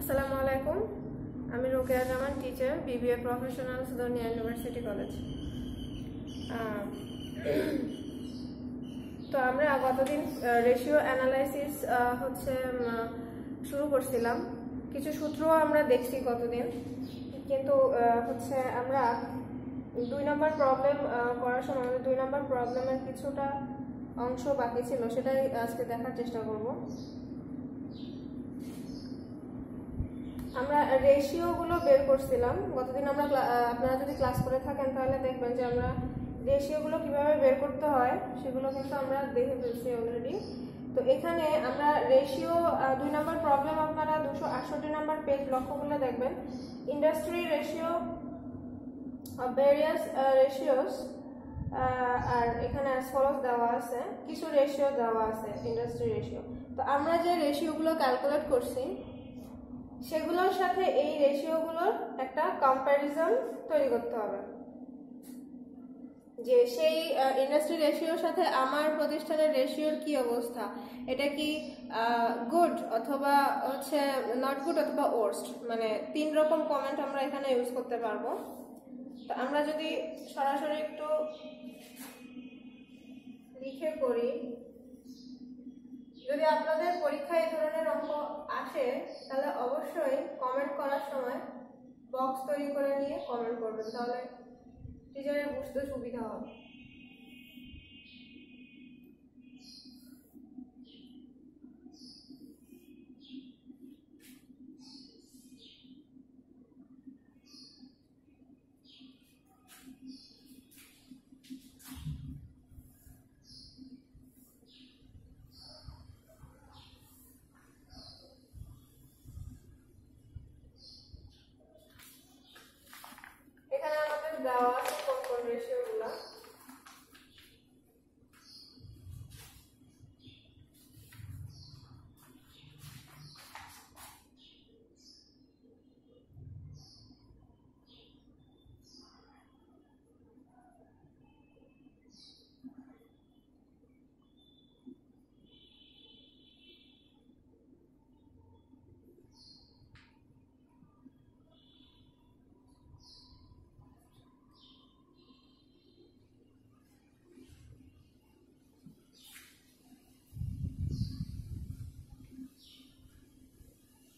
আসসালামু আলাইকুম। আমি Rokeya Zaman, teacher, BBA professional, সুদর্নিয়া ইউনিভার্সিটি কলেজ। তো আমরা গতদিন রেশিও অ্যানালাইসিস শুরু করছিলাম। কিছু সূত্রও আমরা দেখছি গতদিন, কিন্তু আমরা 2 নম্বর প্রবলেম করার সময় 2 নম্বর প্রবলেমের কিছুটা অংশ বাকি ছিল, সেটাই আজকে দেখার চেষ্টা করব। আমরা রেশিওগুলো বের করছিলাম গতদিন। আপনারা যদি ক্লাস করে থাকেন তাহলে দেখবেন যে আমরা রেশিওগুলো কিভাবে বের করতে হয় সেগুলো কিন্তু আমরা দেখে ফেলছি অলরেডি। তো এখানে আমরা রেশিও 2 নম্বর প্রবলেম আপনারা 268 নম্বর পেজ লক্ষ্য করলে দেখবেন industry ratio of various ratios, আর এখানে অ্যাজ ফলোস দেওয়া আছে, কিছু রেশিও দেওয়া আছে ইন্ডাস্ট্রি রেশিও। তো আমরা যে রেশিওগুলো ক্যালকুলেট করছি সেগুলোর সাথে এই রেশিওগুলোর একটা কম্প্যারিজন তৈরি করতে হবে, যে সেই ইন্ডাস্ট্রি রেশিওর সাথে আমার প্রতিষ্ঠানের রেশিওর কি অবস্থা, এটা কি গুড অথবা নট গুড অথবা ওয়ার্স্ট। মানে 3 রকম কমেন্ট আমরা এখানে ইউজ করতে পারবো। তো আমরা যদি সরাসরি একটু লিখে করি, যদি আপনাদের পরীক্ষায় এই ধরনের অঙ্ক আসে তাহলে অবশ্যই কমেন্ট করার সময় বক্স তৈরি করে নিয়ে কমেন্ট করবেন, তাহলে টিচারের বুঝতে সুবিধা হবে। এখানে আমাদের দেওয়া আছে কোন কোন রেশিওগুলো।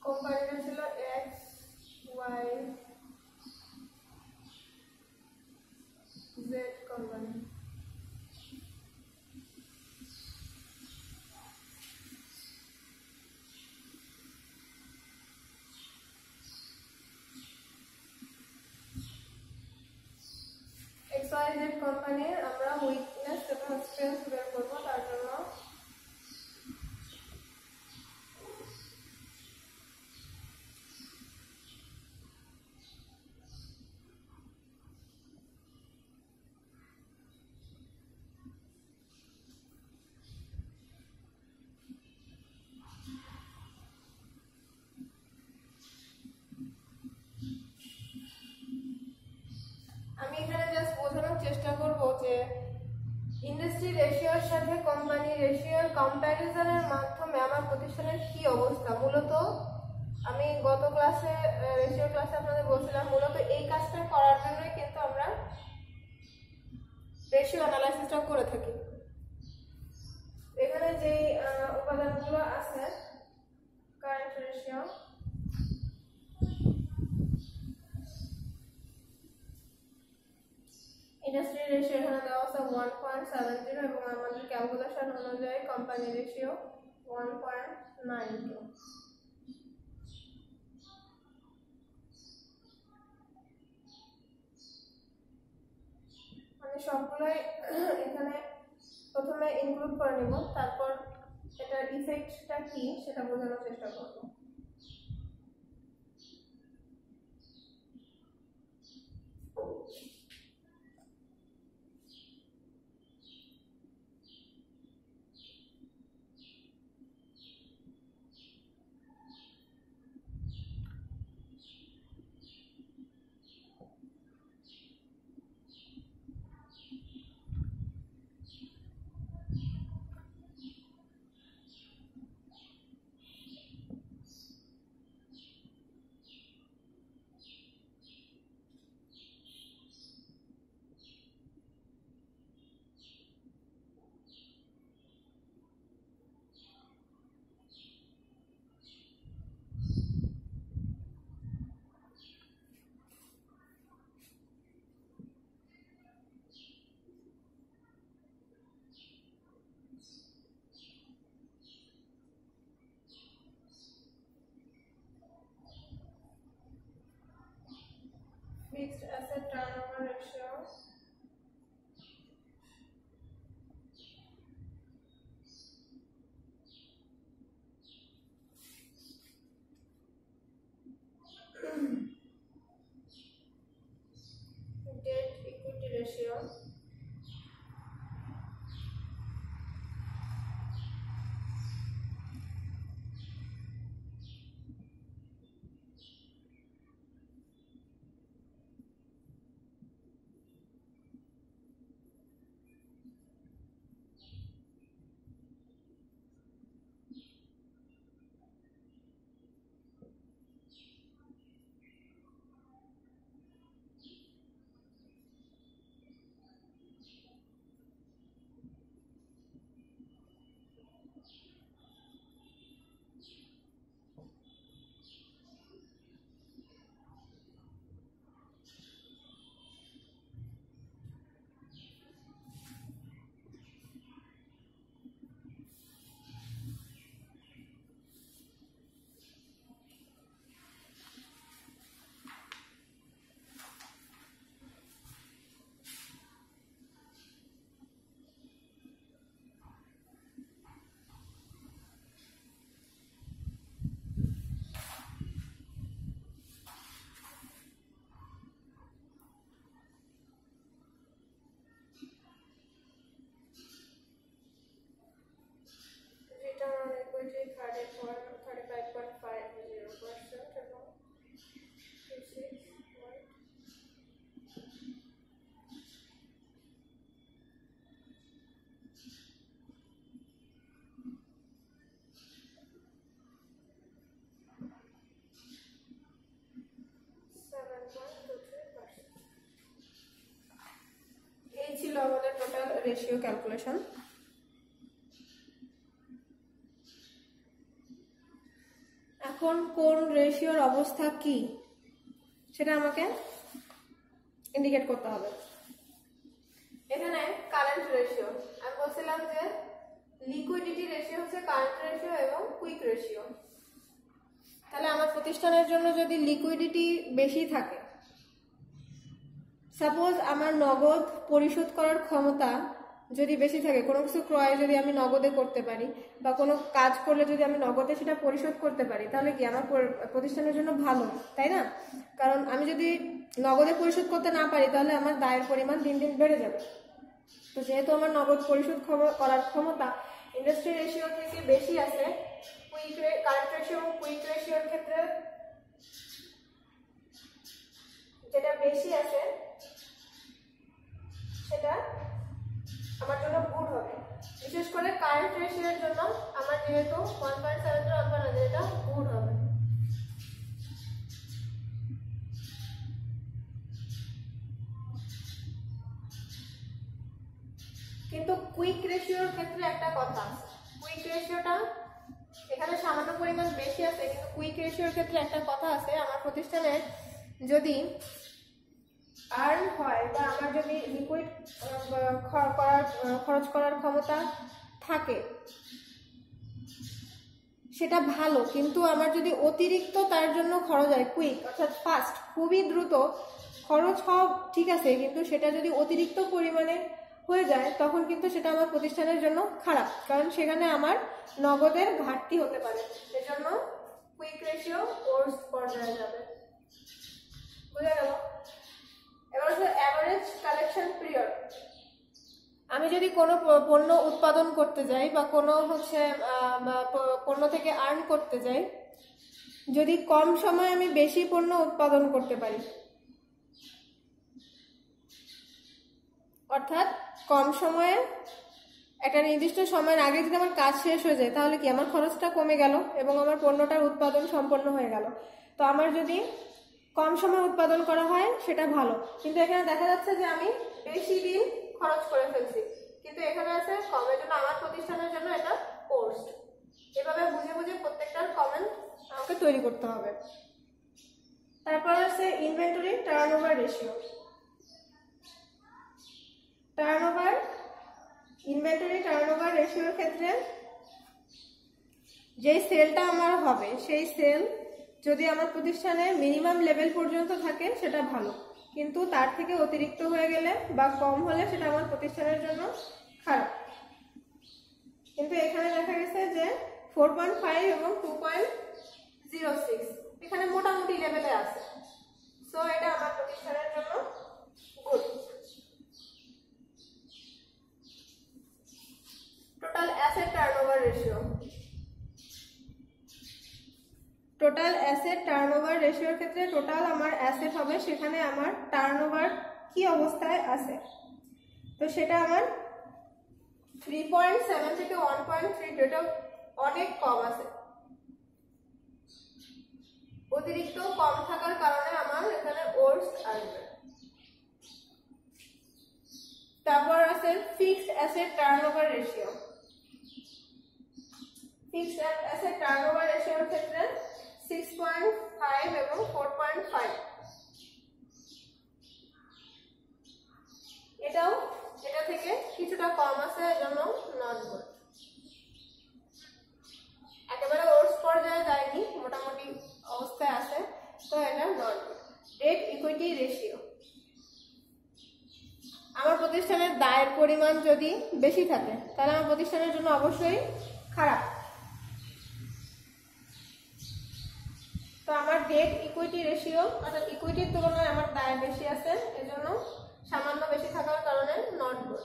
কোম্পানিটা ছিল X Y Z company. X Y Z কোম্পানির আমরা উইকনেস এবং স্ট্রেংথ বের করব। তার জন্য আমি এখানে জাস্ট বোঝানোর চেষ্টা করব যে ইন্ডাস্ট্রি রেশিওর সাথে কোম্পানি রেশিওর কম্প্যারিজনের মাধ্যমে আমার প্রতিষ্ঠানের কি অবস্থা। মূলত আমি গত ক্লাসে রেশিও ক্লাসে আপনাদের বলছিলাম মূলত এই কাজটা করার জন্যই কিন্তু আমরা রেশিও অ্যানালাইসিসটা করে থাকি। এখানে যে উপাদানগুলো আছে, কারেন্ট রেশিও, ইন্ডাস্ট্রি রেশিও এখানে দেওয়া আছে 1.70 এবং আমাদের ক্যালকুলেশন অনুযায়ী কোম্পানি রেশিও 1.92। আমি সবগুলোই এখানে প্রথমে ইনক্লুড করে নিব, তারপর এটার ইফেক্টটা কি সেটা বোঝানোর চেষ্টা করব। Ratio calculation. এখন কোন রেশিওর অবস্থা কি সেটা আমাকে ইন্ডিকেট করতে হবে। এখানে কারেন্ট রেশিও, আমি বলছিলাম যে লিকুইডিটি রেশিও হচ্ছে কারেন্ট রেশিও এবং কুইক রেশিও। তাহলে আমার প্রতিষ্ঠানের জন্য যদি লিকুইডিটি বেশি থাকে, সাপোজ আমার নগদ পরিশোধ করার ক্ষমতা যদি বেশি থাকে, কোনো কিছু ক্রয় যদি আমি নগদে করতে পারি বা কোনো কাজ করলে যদি আমি নগদে সেটা পরিশোধ করতে পারি, তাহলে কি আমার প্রতিষ্ঠানের জন্য ভালো, তাই না? কারণ আমি যদি নগদে পরিশোধ করতে না পারি তাহলে আমার দায়ের পরিমাণ দিন দিন বেড়ে যাবে। তো যেহেতু আমার নগদ পরিশোধ করার ক্ষমতা ইন্ডাস্ট্রি রেশিও থেকে বেশি আছে, কারেন্ট রেশিও এবং কুইক রেশিওর ক্ষেত্রে যেটা বেশি আছে সেটা আমার জন্য গুড হবে। বিশেষ করে কারেন্ট রেশিওর জন্য আমার যেহেতু 1.7 এটা গুড হবে। কিন্তু কুইক রেশিওর ক্ষেত্রে একটা কথা, কুইক রেশিওটা এখানে সামান্য পরিমাণ বেশি আছে, কিন্তু কুইক রেশিওর ক্ষেত্রে একটা কথা আছে, আমার প্রতিষ্ঠানের যদি আর্ন হয় বা আমার যদি লিকুইড খরচ করার ক্ষমতা থাকে সেটা ভালো, কিন্তু আমার যদি অতিরিক্ত তার জন্য খরচ হয় কুইক অর্থাৎ ফাস্ট, খুবই দ্রুত খরচ হওয়া ঠিক আছে, কিন্তু সেটা যদি অতিরিক্ত পরিমাণে হয়ে যায় তখন কিন্তু সেটা আমার প্রতিষ্ঠানের জন্য খারাপ, কারণ সেখানে আমার নগদের ঘাটতি হতে পারে। সেজন্য কুইক রেশিও কোর্স পর্যায়ে যাবে। বুঝা গেল? এবার হচ্ছে অ্যাভারেজ কালেকশন পিরিয়ড। আমি যদি কোনো পণ্য উৎপাদন করতে যাই বা কোনো পণ্য থেকে আর্ন করতে যাই, যদি কম সময়ে আমি বেশি পণ্য উৎপাদন করতে পারি, অর্থাৎ কম সময়ে একটা নির্দিষ্ট সময়ের আগে যদি আমার কাজ শেষ হয়ে যায় তাহলে কি আমার খরচটা কমে গেল এবং আমার পণ্যটার উৎপাদন সম্পন্ন হয়ে গেল। তো আমার যদি কম সময় উৎপাদন করা হয় সেটা ভালো, কিন্তু এখানে দেখা যাচ্ছে যে আমি বেশি দিন খরচ করে ফেলছি, কিন্তু এখানে আছে কমের জন্য আমার প্রতিষ্ঠানের জন্য এটা কোর্স। এভাবে বুঝে বুঝে প্রত্যেকটার কমেন্ট আমাকে তৈরি করতে হবে। তারপর আছে inventory turnover ratio. Inventory turnover রেশিওর ক্ষেত্রে যে সেলটা আমার হবে সেই সেল যদি আমার প্রতিষ্ঠানে মিনিমাম লেভেল পর্যন্ত থাকে সেটা ভালো, কিন্তু তার থেকে অতিরিক্ত হয়ে গেলে বা কম হলে সেটা আমার প্রতিষ্ঠানের জন্য খারাপ। কিন্তু এখানে দেখা গেছে যে 4.5 এবং 2.06 এখানে মোটামুটি লেভেলে আছে, সো এটা আমার প্রতিষ্ঠানের জন্য good. Total asset turnover ratio. Total asset turnover রেশিওর ক্ষেত্রে টোটাল আমার অ্যাসেট হবে, সেখানে আমার টার্নওভার কি অবস্থায় আছে, তো সেটা আমার 3.7 থেকে 1.3, যেটা অনেক কম আছে। অতিরিক্ত কম থাকার কারণে আমার এখানে ওর্স আসবে। তারপর আছে fixed asset turnover ratio. Fixed asset turnover রেশিওর ক্ষেত্রে 6.5 এবং 4.5, এটাও এটা থেকে কিছুটা কম আছে, এজন্য নট গুড। একেবারে ওর্স পর্যায়ে যায়নি, মোটামুটি অবস্থায় আছে, তো এটা not good. Debt equity ratio. আমার প্রতিষ্ঠানের দায়ের পরিমাণ যদি বেশি থাকে তাহলে আমার প্রতিষ্ঠানের জন্য অবশ্যই খারাপ। তো আমার ডেট ইকুইটি রেশিও অর্থাৎ ইকুইটির তুলনায় আমার দায় বেশি আছে, এজন্য সামান্য বেশি থাকার কারণে not good.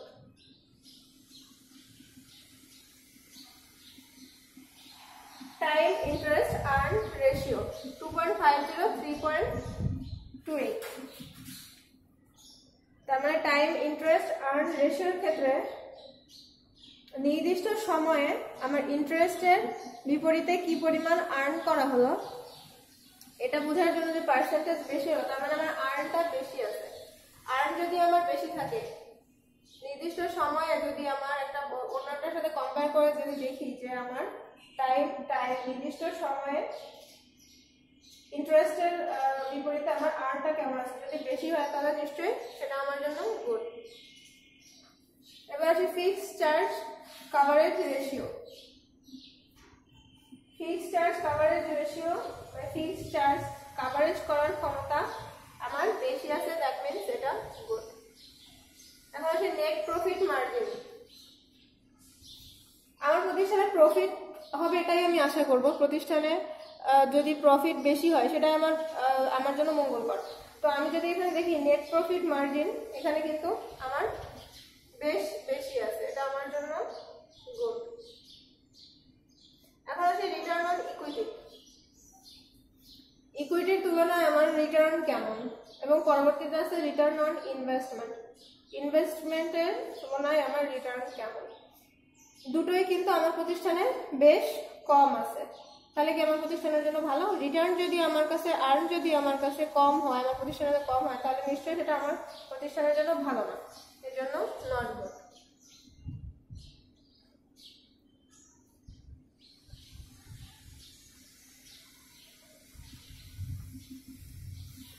Time interest earn ratio 2.50 3.28। তার মানে টাইম ইন্টারেস্ট আর্ন রেশিওর ক্ষেত্রে নির্দিষ্ট সময়ে আমার ইন্টারেস্টের বিপরীতে কি পরিমাণ আর্ন করা হলো এটা বোঝার জন্য যে পার্সেন্টেজ বেশি হলো, তার মানে আমার আর্নটা বেশি আছে। আর্ন যদি আমার বেশি থাকে নির্দিষ্ট সময়ে যদি আমার একটা অন্যটার সাথে কম্পেয়ার করে যদি দেখি যে আমার টাইম নির্দিষ্ট সময়ে ইন্টারেস্টের বিপরীতে আমার আর্নটা কেমন আছে, যদি বেশি হয় তাহলে নিশ্চয়ই সেটা আমার জন্য গুড। এবার আছে fixed charge coverage ratio. Fixed charge coverage ratio বা ফিক্সড চার্জ কাভারেজ করার ক্ষমতা আমার বেশি আছে, দ্যাট মিনস এটা গুড। এখন আছে নেট প্রফিট মার্জিন। আমার প্রতিষ্ঠানে প্রফিট হবে এটাই আমি আশা করব। প্রতিষ্ঠানে যদি প্রফিট বেশি হয় সেটাই আমার জন্য মঙ্গলকর। তো আমি যদি এখানে দেখি নেট প্রফিট মার্জিন, এখানে কিন্তু আমার বেশ বেশি আছে, এটা আমার জন্য গুড। এখন আছে রিটার্ন অন ইকুইটি। ইকুইটির তুলনায় আমার রিটার্ন কেমন, এবং পরবর্তীতে আছে রিটার্ন অন ইনভেস্টমেন্ট। ইনভেস্টমেন্টের তুলনায় আমার রিটার্ন কেমন। দুটোই কিন্তু আমার প্রতিষ্ঠানে বেশ কম আছে, তাহলে কি আমার প্রতিষ্ঠানের জন্য ভালো? রিটার্ন যদি আমার কাছে আর্ন যদি আমার কাছে কম হয়, আমার প্রতিষ্ঠানের কম হয়, তাহলে নিশ্চয়ই সেটা আমার প্রতিষ্ঠানের জন্য ভালো না, এর জন্য নট গুড।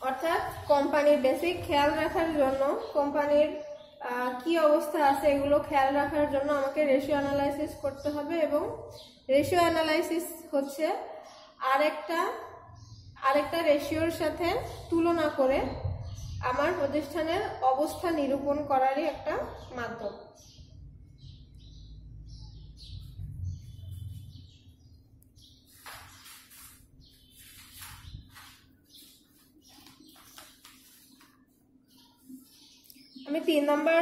অর্থাৎ কোম্পানির বেসিক খেয়াল রাখার জন্য, কোম্পানির কি অবস্থা আছে এগুলো খেয়াল রাখার জন্য আমাকে রেশিও অ্যানালাইসিস করতে হবে, এবং রেশিও অ্যানালাইসিস হচ্ছে আরেকটা রেশিওর সাথে তুলনা করে আমার প্রতিষ্ঠানের অবস্থা নিরূপণ করারই একটা মাধ্যম। আমি 3 নম্বর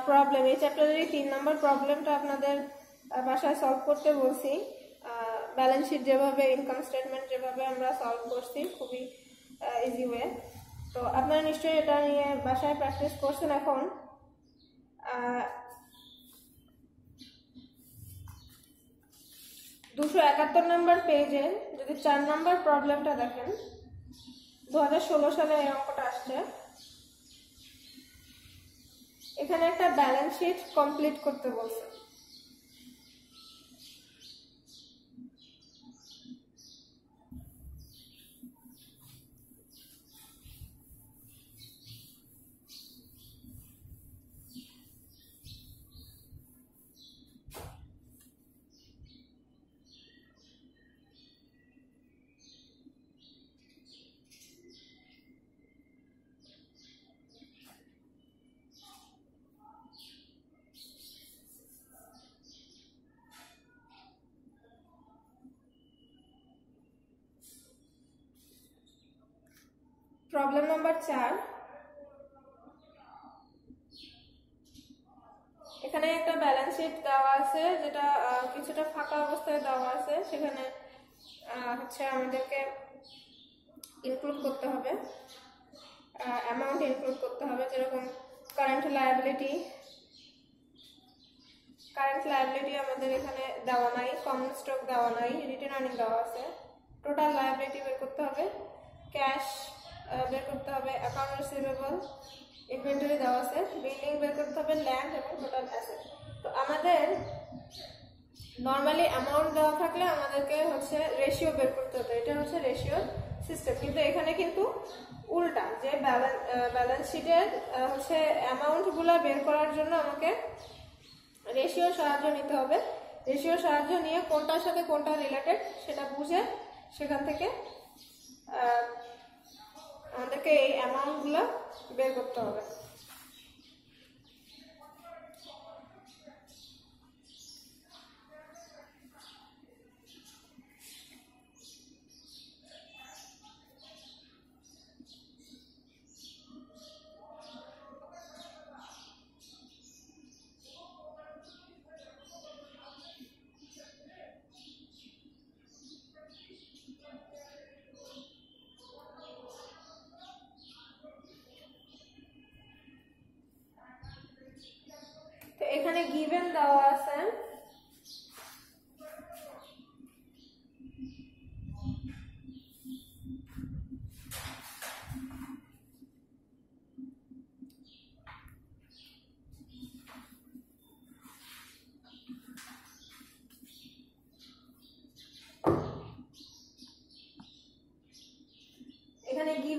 প্রবলেম, এই চ্যাপ্টারের 3 নম্বর প্রবলেমটা আপনাদের বাসায় সলভ করতে বলছি। ব্যালেন্স শিট যেভাবে, ইনকাম স্টেটমেন্ট যেভাবে আমরা সলভ করছি, খুবই ইজি ওয়ে। তো আপনারা নিশ্চয়ই এটা নিয়ে বাসায় প্র্যাকটিস করছেন। এখন 271 নম্বর পেজে যদি 4 নম্বর প্রবলেমটা দেখেন, 2016 সালে এই অঙ্কটা আসছে। এখানে একটা ব্যালেন্স শিট কমপ্লিট করতে বলছে। প্রবলেম নাম্বার 4, এখানে একটা ব্যালেন্স শিট দেওয়া আছে, যেটা কিছুটা ফাঁকা অবস্থায় দেওয়া আছে। সেখানে হচ্ছে আমাদেরকে ইনক্লুড করতে হবে, অ্যামাউন্ট ইনক্লুড করতে হবে, যেরকম কারেন্ট লায়াবিলিটি আমাদের এখানে দেওয়া নাই, কমন স্টক দেওয়া নাই, রিটেন আর্নিং দেওয়া আছে। টোটাল লায়াবিলিটি বের করতে হবে, ক্যাশ বের করতে হবে, অ্যাকাউন্ট রিসিভেবল, ইনভেন্টরি দেওয়া আছে, বিল্ডিং বের করতে হবে, ল্যান্ড এবং টোটাল অ্যাসেট। তো আমাদের নর্মালি অ্যামাউন্ট দেওয়া থাকলে আমাদেরকে হচ্ছে রেশিও বের করতে হতো, এটা হচ্ছে রেশিও সিস্টেম। কিন্তু এখানে কিন্তু উল্টা, যে ব্যালেন্স শিটের হচ্ছে অ্যামাউন্টগুলো বের করার জন্য আমাকে রেশিওর সাহায্য নিতে হবে। রেশিওর সাহায্য নিয়ে কোনটার সাথে কোনটা রিলেটেড সেটা বুঝে সেখান থেকে আমাদেরকে এই অ্যামাউন্টগুলো বের করতে হবে। এখানে গিভেন দেওয়া আছে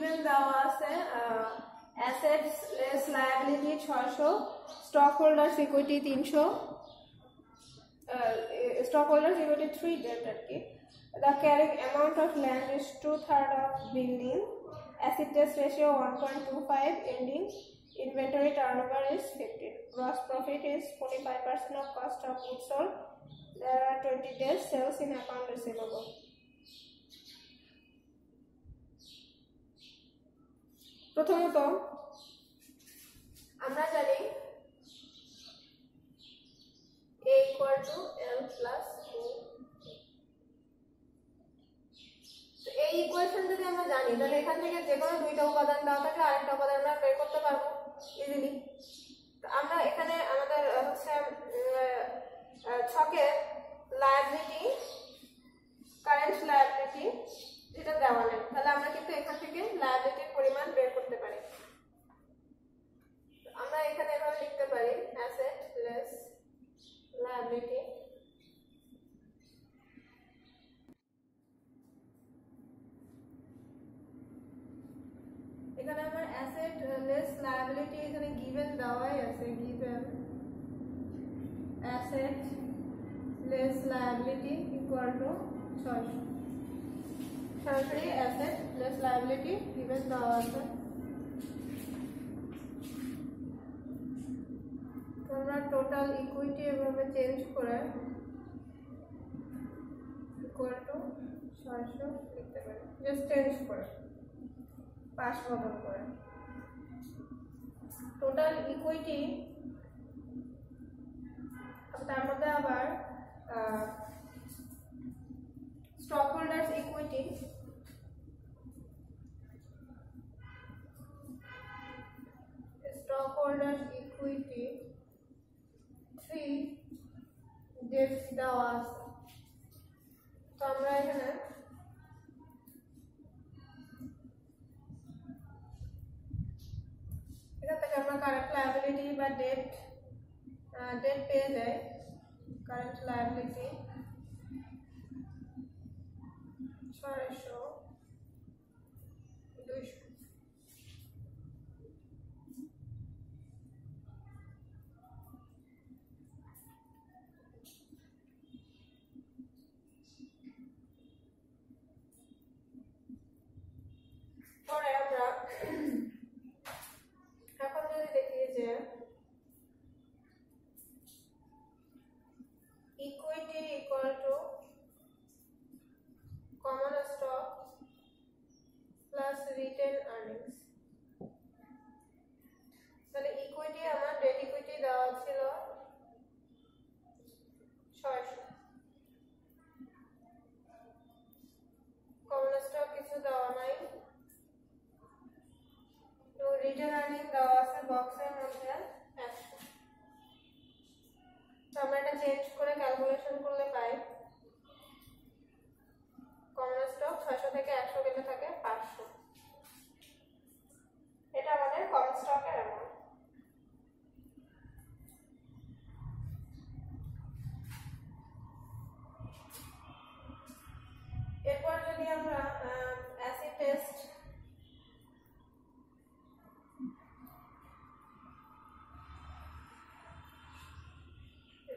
গিভেন দেওয়া আছে assets less liability 600, stock holders equity 300, stock holders equity 3 debt আর কি। The carrying amount of land is 2/3 of building. Acid test ratio 1.25. Ending inventory turnover is 15. Gross profit is 45% of cost of goods sold. There are 20 days sales in account receivable. প্রথমত আমরা জানি A equal to L plus 2. তো এই equation যদি আমরা জানি তাহলে এখান থেকে যে কোনো দুইটা উপাদান দেওয়া থাকলে আরেকটা উপাদান আমরা বের করতে পারবো ইজিলি। তো আমরা এখানে আমাদের হচ্ছে ছকের লায়াবিলিটি, কারেন্ট লায়াবিলিটি যেটা দেওয়া নেই, তাহলে আমরা কিন্তু এখান থেকে লায়াবিলিটির পরিমাণ বের করতে পারি। আমরা এখানে এভাবে লিখতে পারি অ্যাসেট লেস লায়াবিলিটি এখানে আমার অ্যাসেট লেস লায়াবিলিটি এখানে গিভেন দেওয়াই আছে, given asset less liability equal to 600। সরাসরি অ্যাসেট লেস লায়াবিলিটি গিভেন দেওয়া আছে। আমরা টোটাল ইকুইটি এভাবে চেঞ্জ করে ইকুয়াল টু 600 লিখতে পারি, জাস্ট চেঞ্জ করে পাশ বদল করে। টোটাল ইকুইটি তার মধ্যে আবার stock holders equity equity 3 dates দেওয়া আছে। তো আমরা এখানে এখান থেকে আমরা কারেন্ট লায়াবিলিটি বা ডেট পেয়ে যাই। Current liability 600 200। পরে আমরা এখন যদি দেখি যে equity equal to common stock plus written earnings, তাহলে ইকুইটি আমার ডেট ইকুইটি দেওয়া ছিল 600, কমন স্টক কিছু দেওয়া নাই, তো রিটেন আর্নিং দেওয়া আছে বক্সের মধ্যে 100। তো আমরা এটা চেঞ্জ করে ক্যালকুলেশন করলে পাই কমন স্টক 600 থেকে 100 গেলে থাকে 500। এটা আমাদের কমন স্টকের অ্যামাউন্ট। এরপর যদি আমরা acid test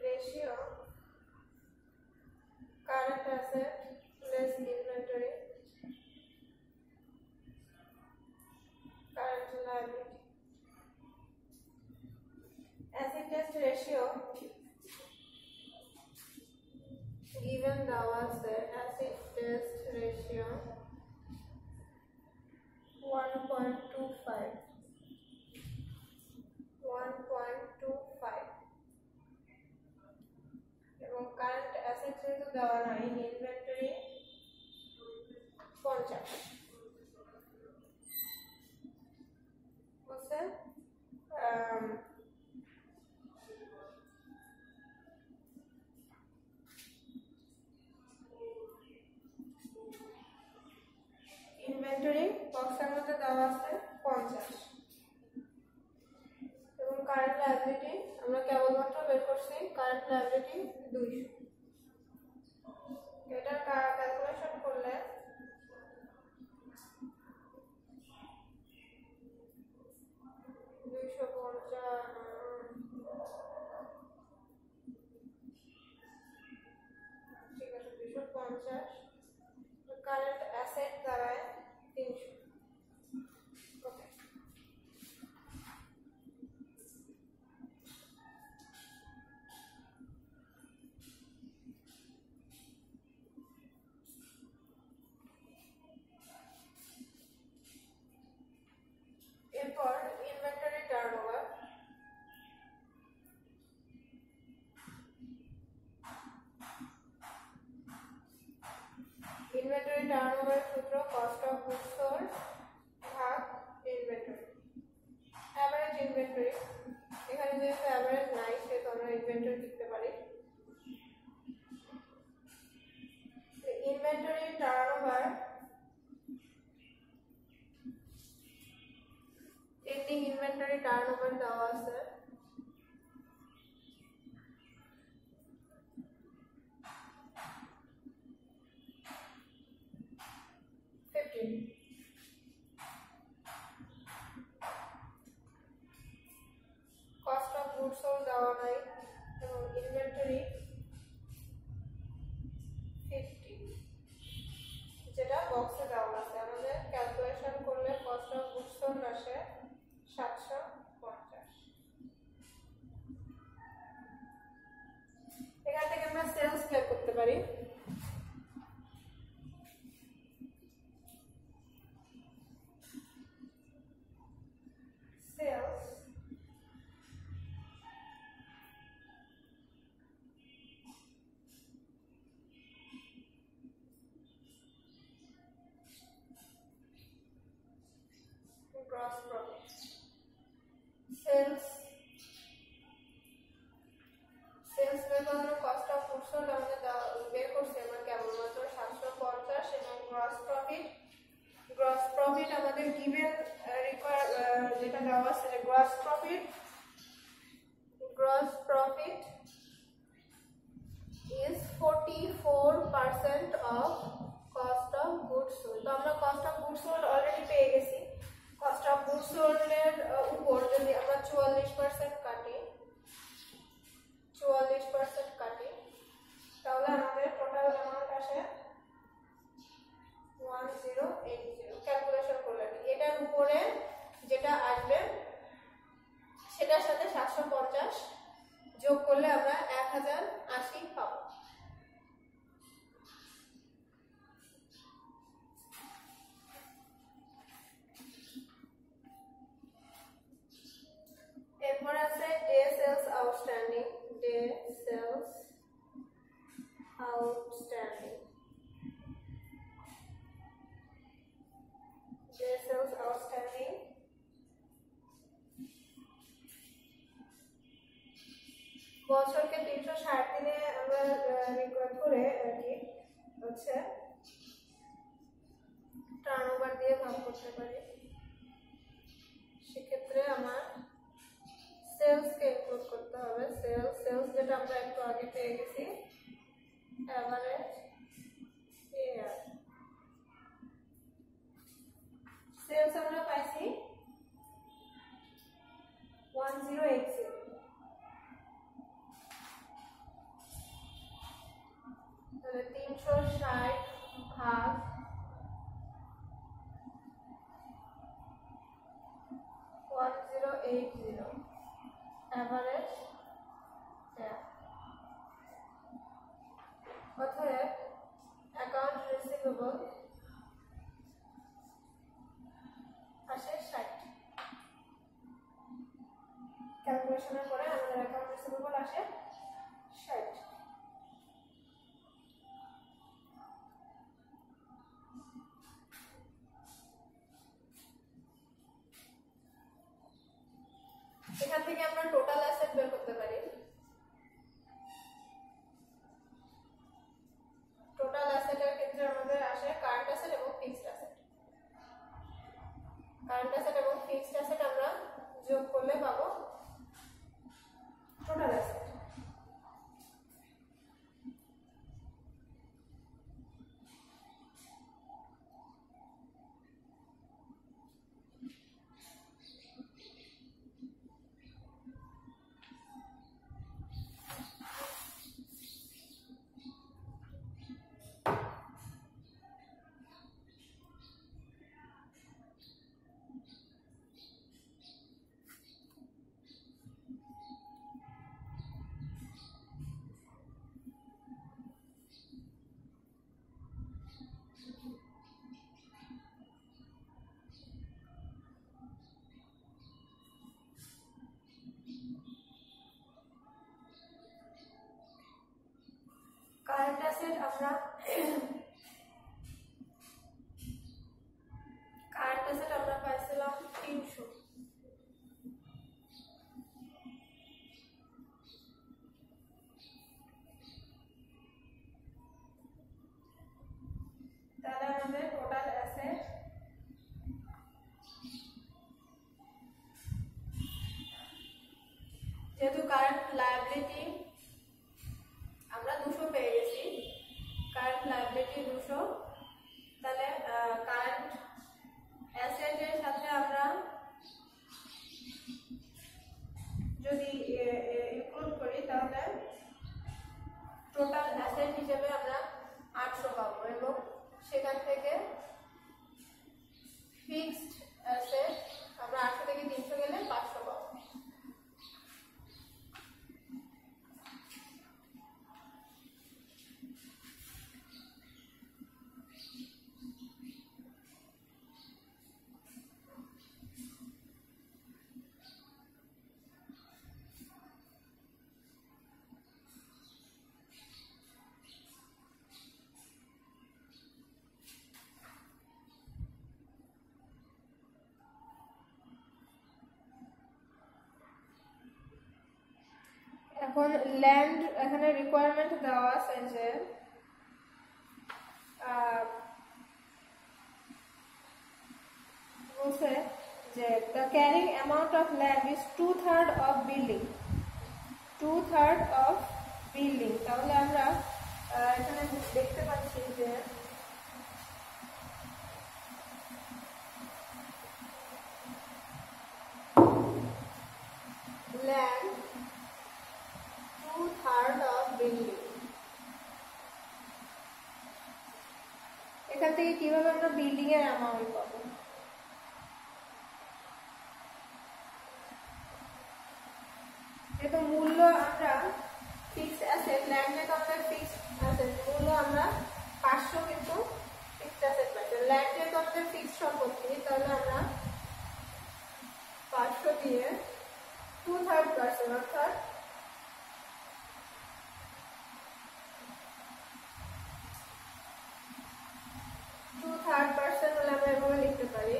ratio current asset less inventory current liability, acid test ratio given দেওয়া আছে অ্যাসিড টেস্ট রেশিও 1.25 এবং কারেন্ট অ্যাসেট যেহেতু দেওয়া নাই, ইনভেন্টরি 50 বুঝছেন। ইনভেন্টরি বক্সের মধ্যে দেওয়া আছে 50 এবং কারেন্ট লায়াবিলিটি আমরা কেবলমাত্র বের করছি কারেন্ট লায়াবিলিটি 200। এটা ক্যালকুলেশন করলে ইনভেন্টরি টার্নওভার সূত্র কস্ট অফ গুডস সোল্ড ভাগ ইনভেন্টরি, অ্যাভারেজ ইনভেন্টরি। এখানে যেহেতু অ্যাভারেজ নাই সেহেতু আমরা ইনভেন্টরি লিখতে পারি। Inventory turnover ending inventory turnover দেওয়া আছে 15। কস্ট অফ গুডস সোল্ড দেওয়া নাই এবং ইনভেন্টরি 50 যেটা বক্সে দেওয়া আছে। আমাদের ক্যালকুলেশন করলে কস্ট অফ গুডস সোল্ড আসে 750। এখান থেকে আমরা সেলস বের করতে পারি। Sales gross profit. সেলস বের করার কস্ট অফ গুডস সোল্ড আমাদের বের করছি আমরা কেবলমাত্র 750 এবং গ্রস প্রফিট আমাদের গিভেন যেটা দেওয়া আছে gross profit is 44% of cost of goods sold। তো আমরা cost of goods sold already পেয়ে গেছি। cost of goods sold এর উপর যদি আমরা 44% কাটি তাহলে আমাদের টোটাল অ্যামাউন্ট আসে 1080 ক্যালকুলেশন করলে। এটার উপরে যেটা আসবে সেটার সাথে 750 যোগ করলে আমরা 1080 পাবো। এরপর আছে ডে সেলস আউটস্ট্যান্ডিং। বছরকে 360 দিনে আমরা ধরে আর কি হচ্ছে টার্নওভার দিয়ে ভাগ করতে পারি। সেক্ষেত্রে আমার সেলসকে ইনক্লুড করতে হবে। সেলস যেটা আমরা একটু আগে পেয়ে গেছি অ্যাভারেজ এআর। সেলস আমরা পাইছি 1080। তাহলে 360 ভাগ 1080 অ্যাভারেজ। অতএব অ্যাকাউন্ট রিসিভেবল আসে 60। ক্যালকুলেশনের পরে আমাদের অ্যাকাউন্ট রিসিভেবল আসে 60। এখান থেকে আমরা টোটাল অ্যাসেট বের করতে পারি। টোটাল অ্যাসেটের ক্ষেত্রে আমাদের আসে কারেন্ট অ্যাসেট এবং ফিক্সড অ্যাসেট। কারেন্ট অ্যাসেট এবং ফিক্সড অ্যাসেট আমরা যোগ করলে পাবো টোটাল অ্যাসেট। সেখান থেকে ফিক্সড অ্যাসেট আমরা 800 থেকে 300 গেলে 500 পাবো। এখন ল্যান্ড এখানে রিকোয়ারমেন্ট দেওয়া আছে যে বলছে যে the carrying amount of land is 2/3 of building, 2/3 of building। তাহলে আমরা এখানে দেখতে পাচ্ছি যে land 2/3 of building। এখান থেকে কিভাবে আমরা বিল্ডিং এর অ্যামাউন্ট পাবো? যেহেতু মূল্য আমরা ফিক্সড অ্যাসেট, ল্যান্ডে তো আমাদের ফিক্সড অ্যাসেট, মূল্য আমরা 500 কিন্তু ফিক্সড অ্যাসেট পাইছি। ল্যান্ডে তো আমাদের ফিক্সড সম্পত্তি, তাহলে আমরা 500 দিয়ে 2/3% অর্থাৎ 2/3% হলে আমরা এভাবে লিখতে পারি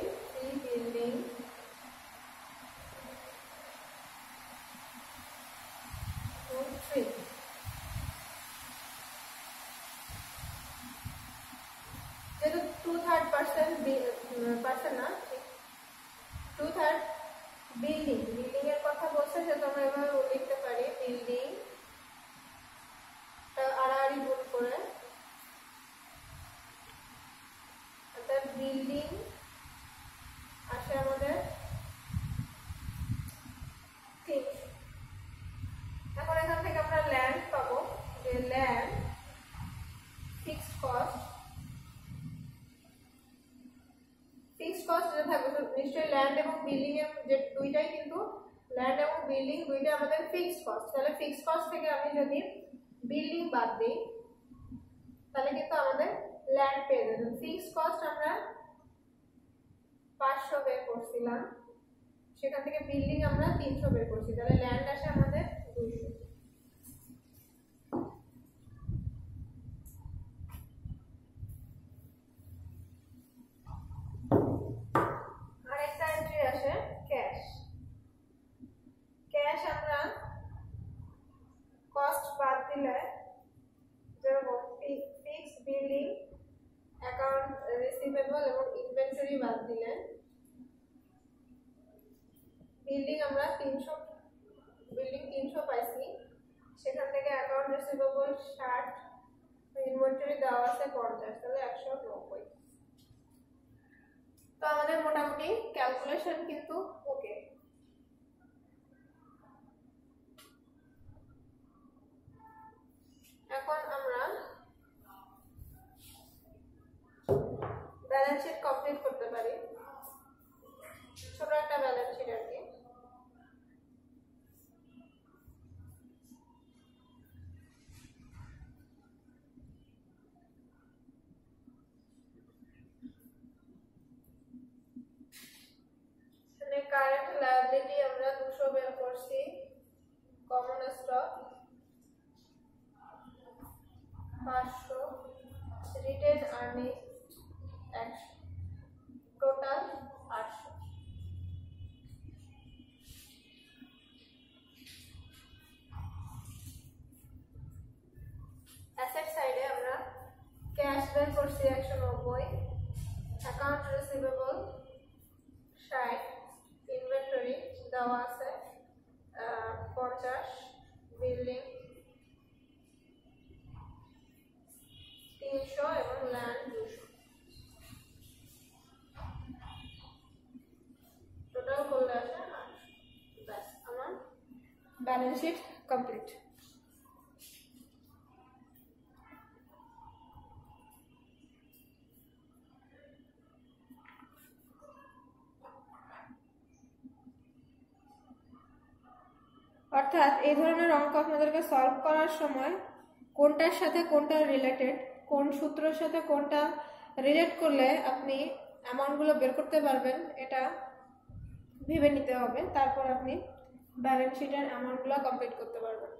বিল্ডিং যেহেতু 2/3% না, 2/3 বিল্ডিং এর কথা বলছে, সেহেতু আমরা এভাবে লিখতে পারি বিল্ডিং আড়াআড়ি গুণ করে, অর্থাৎ বিল্ডিং আসে আমাদের 300। এখন এখান থেকে আমরা ল্যান্ড পাবো, যে ল্যান্ড ফিক্সড কস্ট যেটা থাকবে নিশ্চয়ই ল্যান্ড এবং বিল্ডিং এর যে দুইটাই কিন্তু ল্যান্ড এবং বিল্ডিং দুইটা আমাদের ফিক্সড কস্ট। তাহলে ফিক্সড কস্ট থেকে আমি যদি বিল্ডিং বাদ দিই তাহলে কিন্তু আমাদের ল্যান্ড পেয়ে যাবে। ফিক্সড কস্ট আমরা 500 বের করছিলাম, সেখান থেকে বিল্ডিং আমরা 300 বের করছি, তাহলে ল্যান্ড আসে আমাদের 200। আরেকটা এন্ট্রি আসে ক্যাশ। ক্যাশ আমরা কস্ট বাদ দিলে, যেরকম ফিক্সড বিল্ডিং, অ্যাকাউন্ট রিসিভেবল এবং ইনভেন্টরি বাদ দিলে বিল্ডিং আমরা 300 পাইছি, সেখান থেকে অ্যাকাউন্ট রিসিভেবল 60, ইনভেন্টরি দেওয়া আছে 50, তাহলে 190। তো আমাদের মোটামুটি ক্যালকুলেশন কিন্তু ওকে। এখন আমরা ব্যালেন্স শিট কমপ্লিট করতে পারি, ছোট একটা ব্যালেন্স শিট আর কি। কারেন্ট লায়াবিলিটি আমরা 200 বের করছি, common stock 500, written earning 100, total 800। Asset সাইডে আমরা ক্যাশ বের করছি 190, অ্যাকাউন্ট রিসিভেবল 60, ইনভেন্টরি দেওয়া আছে 50, বিল্ডিং 300 এবং ল্যান্ড 200। টোটাল করলে আসে 800। ব্যাস, আমার ব্যালেন্স শিট কমপ্লিট। অর্থাৎ এই ধরনের অঙ্ক আপনাদেরকে সলভ করার সময় কোনটার সাথে কোনটা রিলেটেড, কোন সূত্রের সাথে কোনটা রিলেট করলে আপনি অ্যামাউন্টগুলো বের করতে পারবেন এটা ভেবে নিতে হবে, তারপর আপনি ব্যালেন্স শিটের অ্যামাউন্টগুলো কমপ্লিট করতে পারবেন।